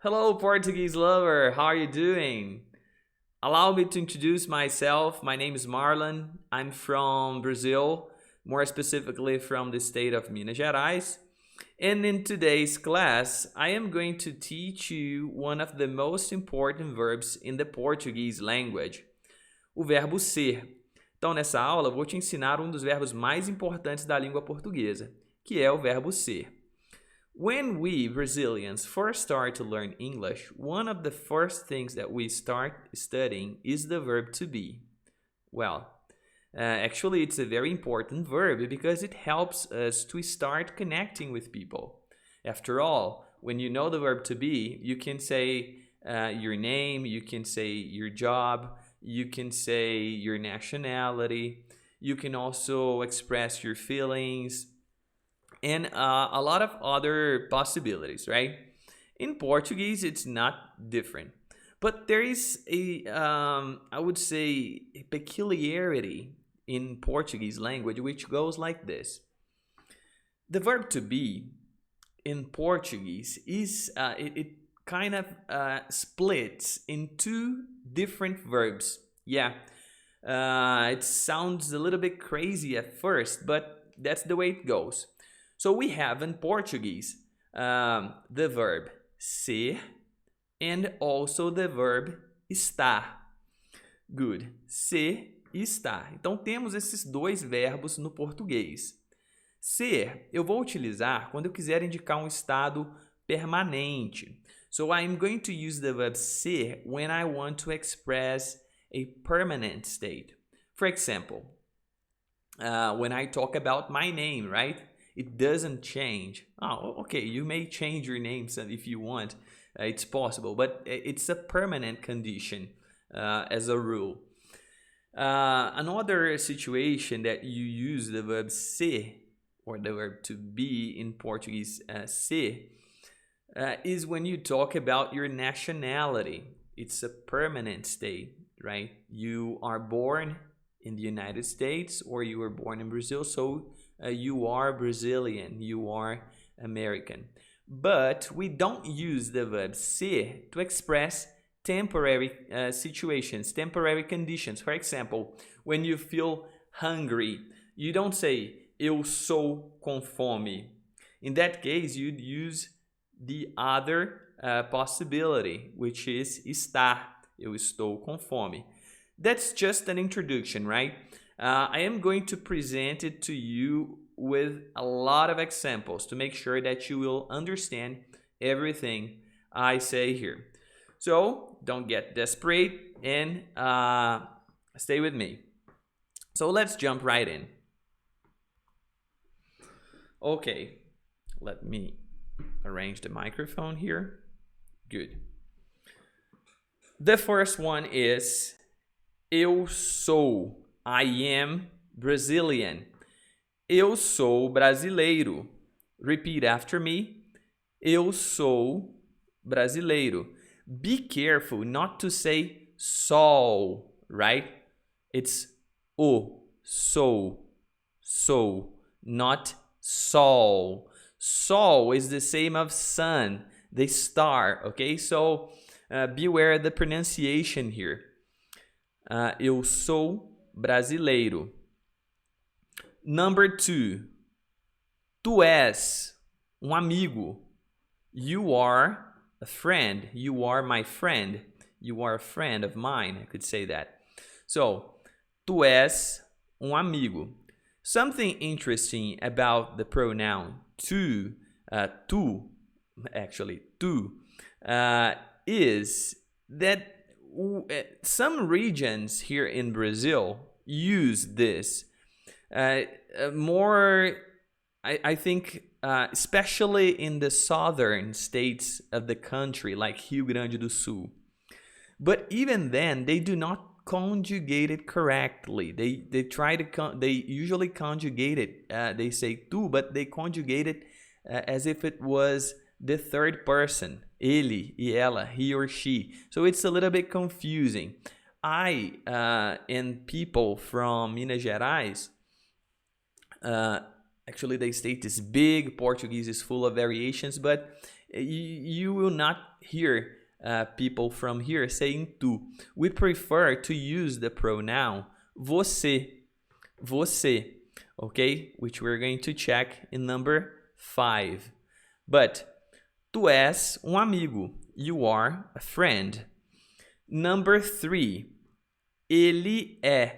Hello, Portuguese lover. How are you doing? Allow me to introduce myself. My name is Marlon. I'm from Brazil, more specifically from the state of Minas Gerais. And in today's class, I am going to teach you one of the most important verbs in the Portuguese language, o verbo ser. Então, nessa aula, eu vou te ensinar um dos verbos mais importantes da língua portuguesa, que é o verbo ser. When we Brazilians first start to learn English, one of the first things that we start studying is the verb to be. Well, actually, it's a very important verb because it helps us to start connecting with people. After all, when you know the verb to be, you can say your name, you can say your job, you can say your nationality, you can also express your feelings, and a lot of other possibilities, right? In Portuguese, it's not different. But there is I would say, a peculiarity in Portuguese language which goes like this. The verb to be in Portuguese it kind of splits in two different verbs. Yeah, it sounds a little bit crazy at first, but that's the way it goes. So we have in Portuguese the verb ser and also the verb estar. Good. Ser e estar. Então temos esses dois verbos no português. Ser eu vou utilizar quando eu quiser indicar um estado permanente. So I'm going to use the verb ser when I want to express a permanent state. For example, when I talk about my name, right? It doesn't change. Oh, okay, you may change your name if you want. It's possible, but it's a permanent condition as a rule. Another situation that you use the verb ser, or the verb to be in Portuguese, ser, is when you talk about your nationality. It's a permanent state, right? You are born in the United States or you were born in Brazil, so you are Brazilian, you are American. But we don't use the verb ser to express temporary situations, temporary conditions. For example, when you feel hungry, you don't say eu sou com fome. In that case, you'd use the other possibility, which is estar. Eu estou com fome. That's just an introduction, right? I am going to present it to you with a lot of examples to make sure that you will understand everything I say here. So don't get desperate and stay with me. So let's jump right in. Okay, let me arrange the microphone here. Good. The first one is eu sou. I am Brazilian. Eu sou brasileiro. Repeat after me. Eu sou brasileiro. Be careful not to say sol, right? It's o, sou, not sol. Sol is the same of sun, the star, okay? So beware the pronunciation here. Eu sou brasileiro. Number 2. Tu és amigo. You are a friend. You are my friend. You are a friend of mine. I could say that. So, tu és amigo. Something interesting about the pronoun tu, is that some regions here in Brazil use this more, I think, especially in the southern states of the country, like Rio Grande do Sul. But even then, they do not conjugate it correctly. They try to they usually conjugate it. They say tu, but they conjugate it as if it was the third person, ele e ela, he or she. So it's a little bit confusing. I and people from Minas Gerais, actually they state is big. Portuguese is full of variations, but you will not hear people from here saying tu. We prefer to use the pronoun você, você, okay? Which we're going to check in number 5. But tu és amigo. You are a friend. Number 3. Ele é.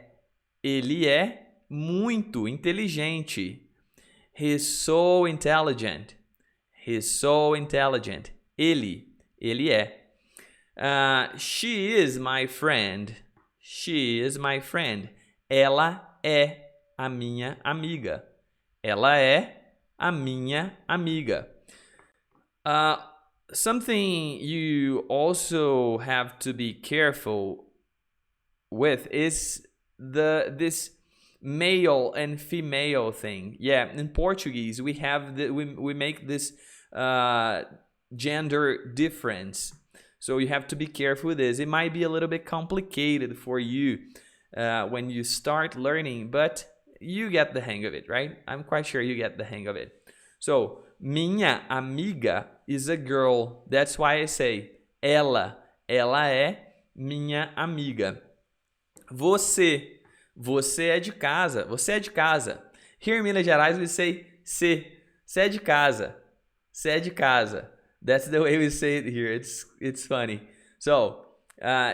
Ele é muito inteligente. He's so intelligent. He's so intelligent. Ele é. She is my friend. She is my friend. Ela é a minha amiga. Ela é a minha amiga. Something you also have to be careful with is this male and female thing. Yeah, in Portuguese we have we make this gender difference. So you have to be careful with this. It might be a little bit complicated for you when you start learning, but you get the hang of it, right? I'm quite sure you get the hang of it. So, minha amiga is a girl. That's why I say ela. Ela é minha amiga. Você. Você é de casa. Você é de casa. Here in Minas Gerais we say cê. Cê é de casa. Cê é de casa. That's the way we say it here. It's funny. So,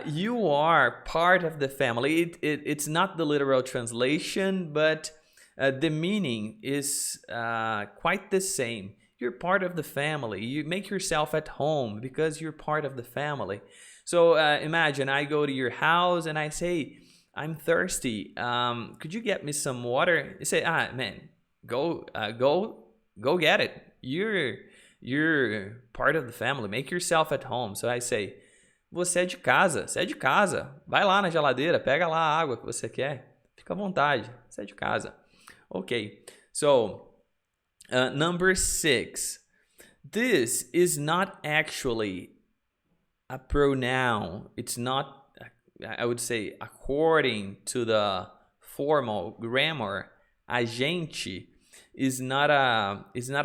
you are part of the family. It's not the literal translation, but the meaning is quite the same. You're part of the family. You make yourself at home because you're part of the family. So imagine I go to your house and I say, I'm thirsty. Could you get me some water? You say, man, go get it. You're part of the family. Make yourself at home. So I say, você é de casa. Você é de casa. Vai lá na geladeira, pega lá a água que você quer. Fica à vontade. Você é de casa. Okay. So, number 6. This is not actually a pronoun. It's not, I would say, according to the formal grammar, a gente is not a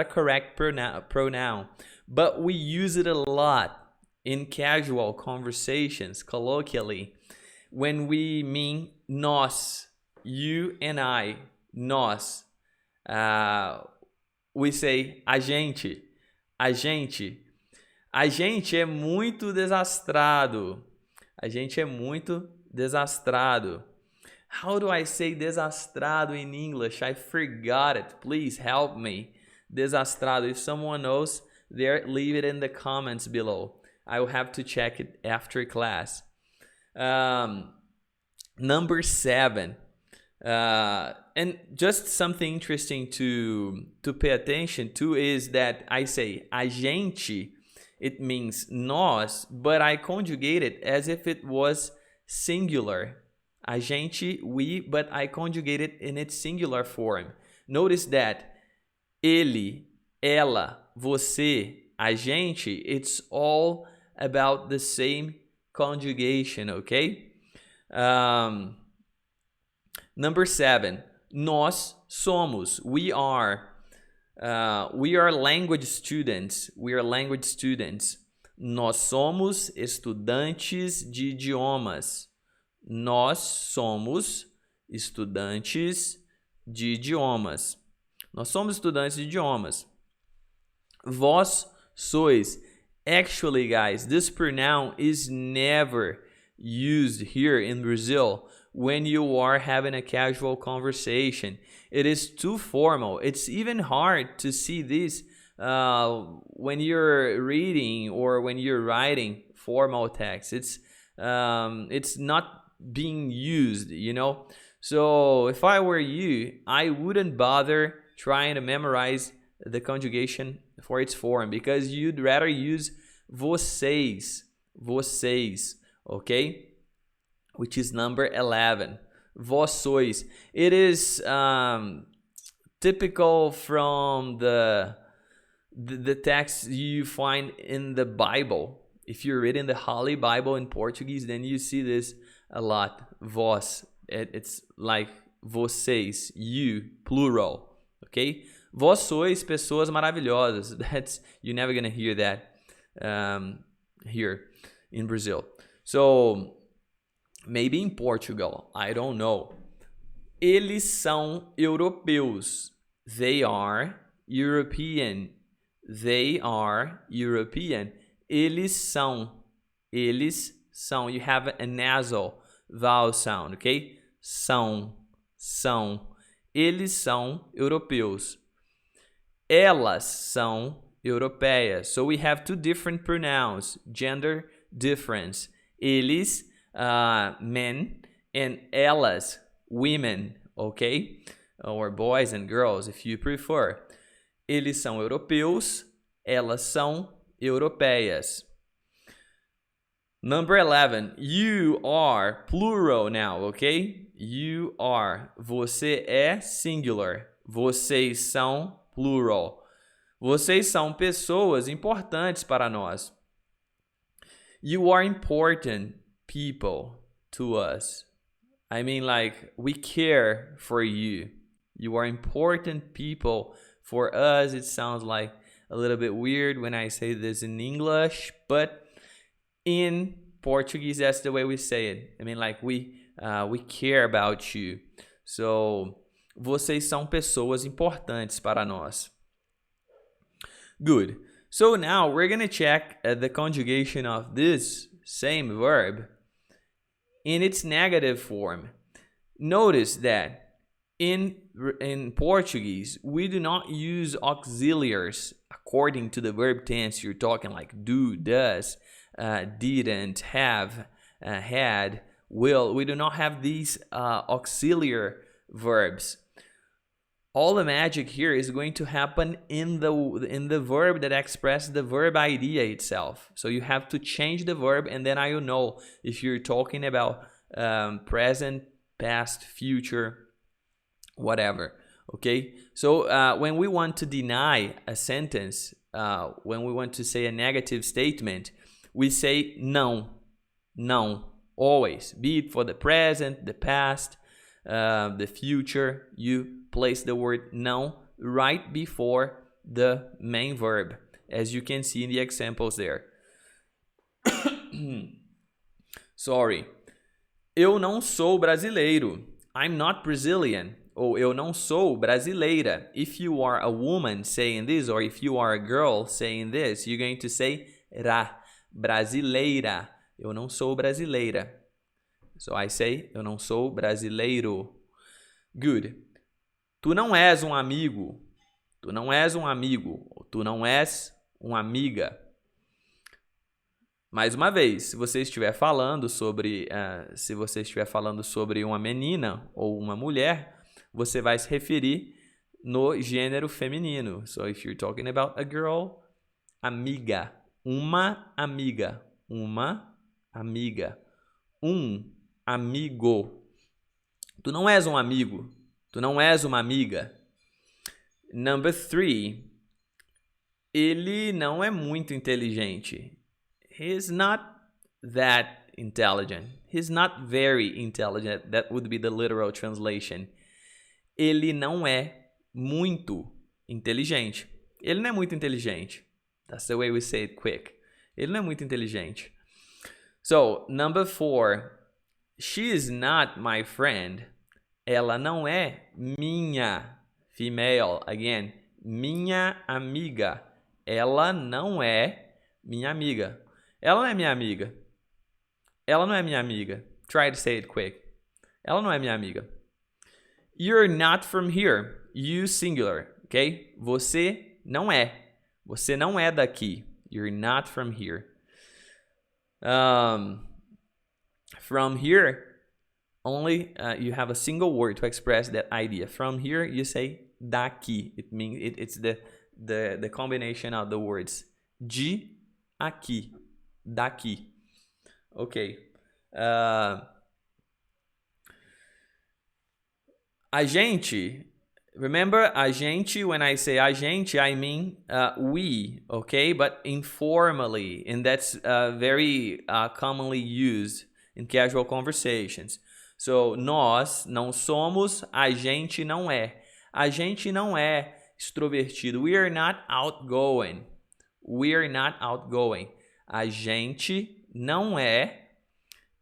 correct pronoun, but we use it a lot in casual conversations, colloquially, when we mean nós, you and I, nós. We say a gente, a gente. A gente é muito desastrado. A gente é muito desastrado. How do I say desastrado in English? I forgot it. Please help me. Desastrado. If someone knows, there, leave it in the comments below. I will have to check it after class. Number 7. And just something interesting to pay attention to is that I say a gente, it means nós, but I conjugate it as if it was singular. A gente, we, but I conjugate it in its singular form. Notice that ele, ela, você, a gente, it's all about the same conjugation, okay? Number 7, nós somos, we are language students. We are language students. Nós somos estudantes de idiomas. Nós somos estudantes de idiomas. Nós somos estudantes de idiomas. Vós sois. Actually, guys, this pronoun is never used here in Brazil when you are having a casual conversation. It is too formal. It's even hard to see this when you're reading or when you're writing formal text. It's not being used, you know. So if I were you, I wouldn't bother trying to memorize the conjugation for its form, because you'd rather use vocês, okay? Which is number 11. Vós sois. It is typical from the text you find in the Bible. If you're reading the Holy Bible in Portuguese, then you see this a lot. Vós. It's like vocês, you, plural. Okay? Vós sois pessoas maravilhosas. You're never gonna hear that here in Brazil. So maybe in Portugal, I don't know. Eles são europeus. They are European. They are European. Eles são. Eles são. You have a nasal vowel sound, okay? São. São. Eles são europeus. Elas são europeias. So we have two different pronouns, gender difference. Eles, men, and elas, women, okay? Or boys and girls, if you prefer. Eles são europeus, elas são europeias. Number 11, you are plural now, okay? You are, você é singular, vocês são plural. Vocês são pessoas importantes para nós. You are important people to us. I mean, like, we care for you. You are important people for us. It sounds like a little bit weird when I say this in English, but in Portuguese, that's the way we say it. I mean, like, we care about you. So, vocês são pessoas importantes para nós. Good. So now we're going to check the conjugation of this same verb in its negative form. Notice that in Portuguese, we do not use auxiliaries according to the verb tense. You're talking like do, does, didn't, have, had, will. We do not have these auxiliary verbs. All the magic here is going to happen in the verb that expresses the verb idea itself. So you have to change the verb, and then I will know if you're talking about present, past, future, whatever. Okay? So when we want to deny a sentence, when we want to say a negative statement, we say não, não, always. Be it for the present, the past, the future, you place the word não right before the main verb, as you can see in the examples there. Sorry. Eu não sou brasileiro. I'm not Brazilian. Ou eu não sou brasileira. If you are a woman saying this, or if you are a girl saying this, you're going to say ra. Brasileira. Eu não sou brasileira. So I say, eu não sou brasileiro. Good. Tu não és um amigo. Tu não és um amigo. Tu não és uma amiga. Mais uma vez, se você estiver falando sobre uma menina ou uma mulher, você vai se referir no gênero feminino. So if you're talking about a girl, amiga. Uma amiga. Uma amiga. Um amigo. Tu não és um amigo. Tu não és uma amiga. Number 3. Ele não é muito inteligente. He's not that intelligent. He's not very intelligent. That would be the literal translation. Ele não é muito inteligente. Ele não é muito inteligente. That's the way we say it quick. Ele não é muito inteligente. So, number 4. She is not my friend. Ela não é minha, female, again, minha amiga. Ela não é minha amiga. Ela não é minha amiga. Ela não é minha amiga. Try to say it quick. Ela não é minha amiga. You're not from here. You singular, ok? Você não é. Você não é daqui. You're not from here. From here, only you have a single word to express that idea. From here, you say daqui. It means it's the combination of the words de aqui, daqui. Okay. A gente, remember a gente, when I say a gente, I mean we, okay? But informally, and that's very commonly used in casual conversations. So, nós não somos, a gente não é. A gente não é extrovertido. We are not outgoing. We are not outgoing. A gente não é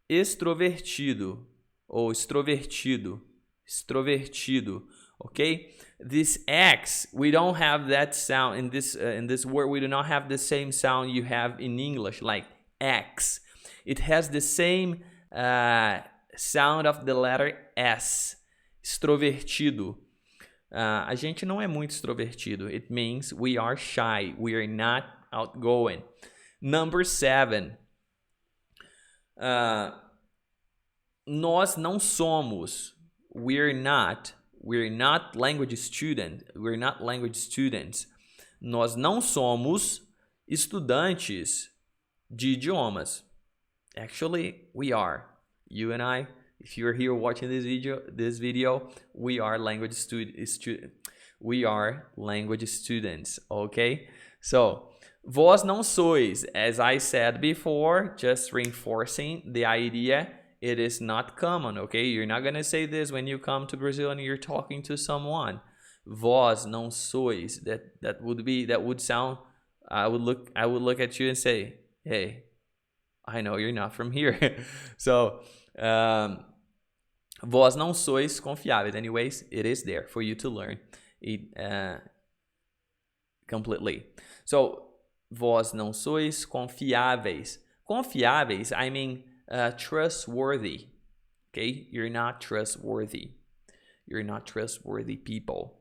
extrovertido ou extrovertido. Extrovertido. Okay? This X, we don't have that sound in this word. We do not have the same sound you have in English, like X. It has the same sound of the letter S. Extrovertido. A gente não é muito extrovertido. It means we are shy. We are not outgoing. Number 7. Nós não somos. We're not language students. We're not language students. Nós não somos estudantes de idiomas. Actually, we are. You and I, if you're here watching this video, we are language students, okay? So, vós não sois, as I said before, just reinforcing the idea, it is not common, okay? You're not gonna say this when you come to Brazil and you're talking to someone. Vós não sois. That would sound. I would look at you and say, hey, I know you're not from here. So, vós não sois confiáveis. Anyways, it is there for you to learn it completely. So, vós não sois confiáveis. Confiáveis, I mean trustworthy. Okay? You're not trustworthy. You're not trustworthy people.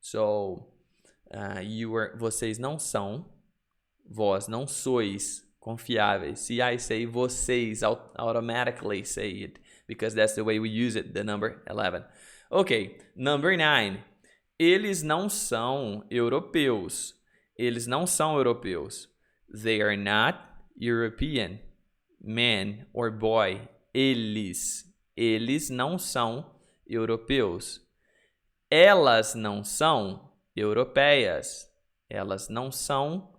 So, vocês não são. Vós não sois confiáveis. See, I say vocês, automatically say it because that's the way we use it, the number 11. Okay, number 9. Eles não são europeus. Eles não são europeus. They are not European. Man or boy. Eles não são europeus. Elas não são europeias. Elas não são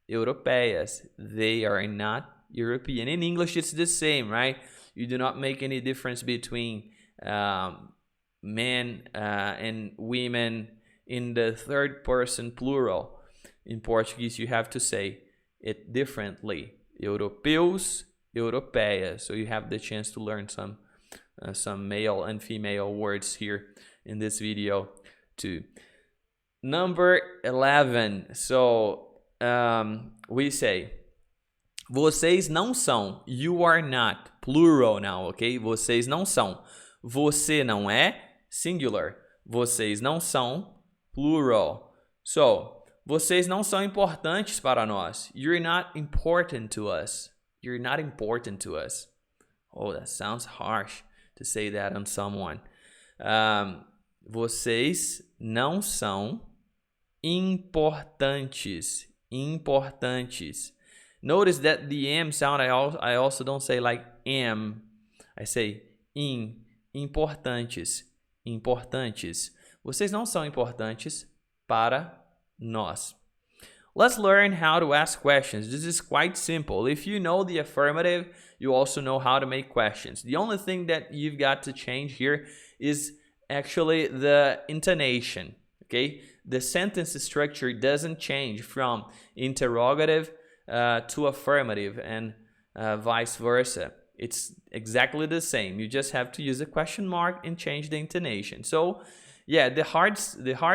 europeias. They are not European. In English, it's the same, right? You do not make any difference between men and women in the third person plural. In Portuguese, you have to say it differently. Europeus, europeias. So you have the chance to learn some male and female words here in this video too. Number 11. So we say, vocês não são. You are not. Plural now, okay? Vocês não são. Você não é. Singular. Vocês não são. Plural. So, vocês não são importantes para nós. You're not important to us. You're not important to us. Oh, that sounds harsh to say that on someone. Vocês não são importantes. Importantes. Notice that the M sound, I also don't say like am. I say importantes. Importantes. Vocês não são importantes para nós. Let's learn how to ask questions. This is quite simple. If you know the affirmative, you also know how to make questions. The only thing that you've got to change here is actually the intonation. Okay? The sentence structure doesn't change from interrogative to affirmative and vice versa. It's exactly the same. You just have to use a question mark and change the intonation. So, yeah, the hard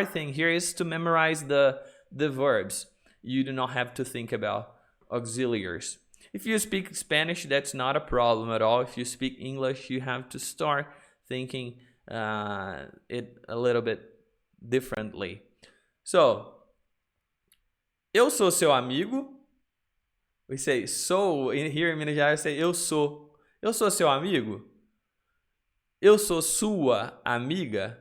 thing here is to memorize the verbs. You do not have to think about auxiliaries. If you speak Spanish, that's not a problem at all. If you speak English, you have to start thinking it a little bit differently. So, eu sou seu amigo. We say sou. Here in Minas Gerais, I say eu sou. Eu sou seu amigo. Eu sou sua amiga.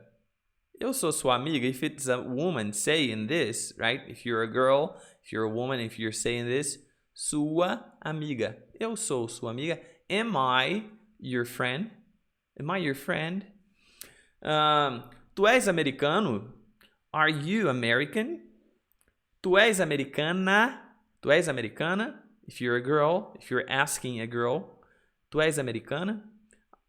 Eu sou sua amiga. If it's a woman saying this, right? If you're a girl, if you're a woman, if you're saying this, sua amiga. Eu sou sua amiga. Am I your friend? Am I your friend? Tu és americano? Are you American? Tu és americana? Tu és americana? If you're a girl, if you're asking a girl, tu és americana?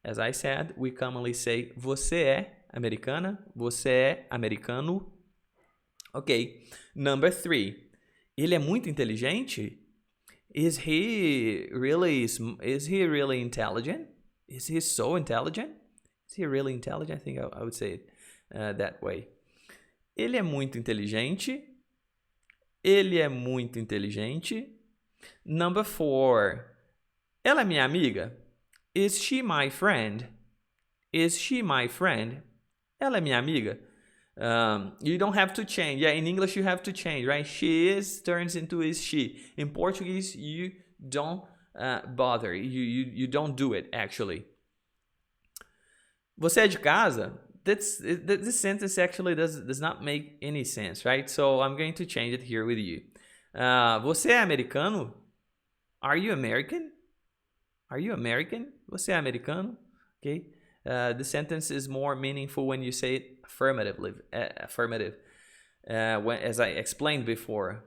As I said, we commonly say você é americana, você é americano. Ok. Number 3. Ele é muito inteligente? Is he really intelligent? Is he so intelligent? Is he really intelligent? I think I would say it that way. Ele é muito inteligente. Ele é muito inteligente. Number 4. Ela é minha amiga? Is she my friend? Is she my friend? Ela é minha amiga? You don't have to change. Yeah, in English you have to change, right? She is turns into is she. In Portuguese, you don't bother. You don't do it, actually. Você é de casa? This sentence actually does not make any sense, right? So I'm going to change it here with you. Você é americano? Are you American? Are you American? Você é americano? Okay. The sentence is more meaningful when you say it affirmatively. As I explained before.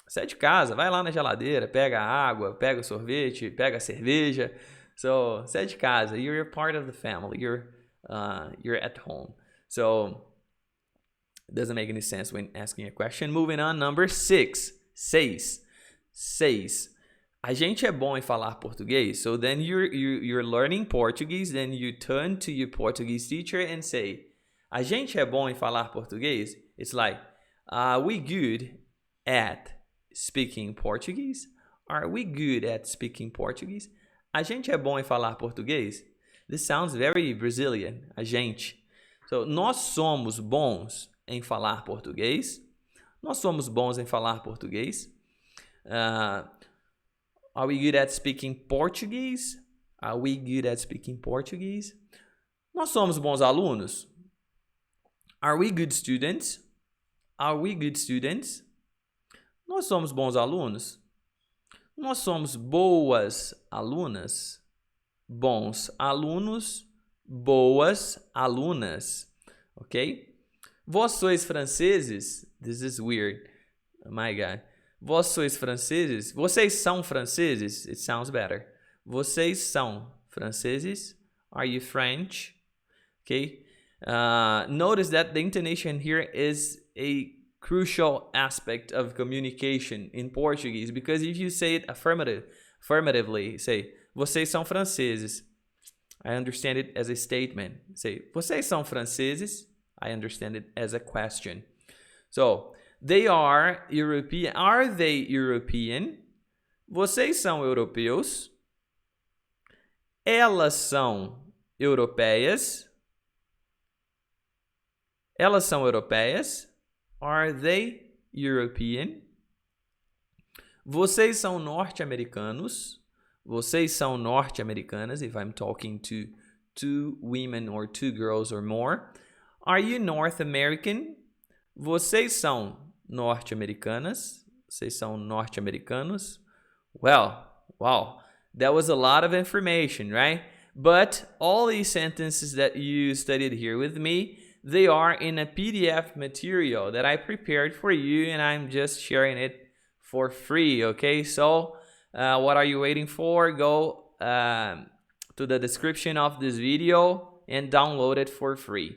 Você é de casa, vai lá na geladeira, pega a água, pega o sorvete, pega a cerveja. So, você é de casa. You're part of the family. You're at home. So, it doesn't make any sense when asking a question. Moving on, number 6. 6. A gente é bom em falar português. So then you're learning Portuguese, then you turn to your Portuguese teacher and say, a gente é bom em falar português? It's like, are we good at speaking Portuguese? Are we good at speaking Portuguese? A gente é bom em falar português? This sounds very Brazilian. A gente. So, nós somos bons em falar português. Nós somos bons em falar português. Are we good at speaking Portuguese? Are we good at speaking Portuguese? Nós somos bons alunos? Are we good students? Are we good students? Nós somos bons alunos? Nós somos boas alunas? Bons alunos, boas alunas. Ok? Vós sois franceses? This is weird. My God. Vós sois franceses? Vocês são franceses? It sounds better. Vocês são franceses? Are you French? Okay. Notice that the intonation here is a crucial aspect of communication in Portuguese, because if you say it affirmatively, say, vocês são franceses. I understand it as a statement. Say, vocês são franceses? I understand it as a question. So, they are European. Are they European? Vocês são europeus? Elas são europeias? Elas são europeias? Are they European? Vocês são norte-americanos? Vocês são norte-americanas, if I'm talking to 2 women or 2 girls or more. Are you North American? Vocês são norte-americanas? Vocês são norte-americanos? Well, wow, that was a lot of information, right? But all these sentences that you studied here with me, they are in a PDF material that I prepared for you, and I'm just sharing it for free, okay? So, what are you waiting for? Go to the description of this video and download it for free.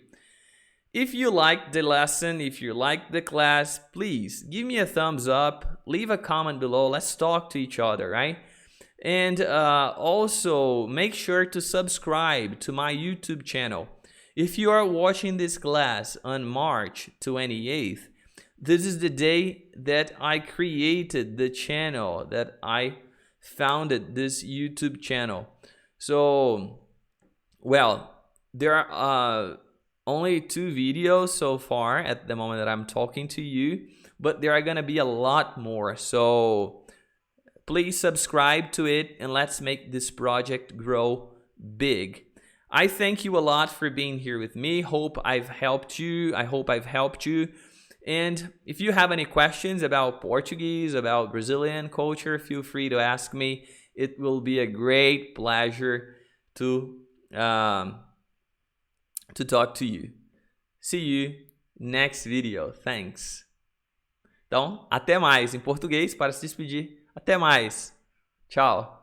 If you liked the lesson, if you liked the class, please give me a thumbs up, leave a comment below, let's talk to each other, right? And also make sure to subscribe to my YouTube channel. If you are watching this class on March 28th, this is the day that I created the channel, that I founded this YouTube channel. So, well, there are only 2 videos so far at the moment that I'm talking to you, but there are gonna be a lot more. So, please subscribe to it and let's make this project grow big. I thank you a lot for being here with me. Hope I've helped you. I hope I've helped you. And if you have any questions about Portuguese, about Brazilian culture, feel free to ask me. It will be a great pleasure to talk to you. See you next video. Thanks. Então, até mais. Em português, para se despedir. Até mais. Tchau.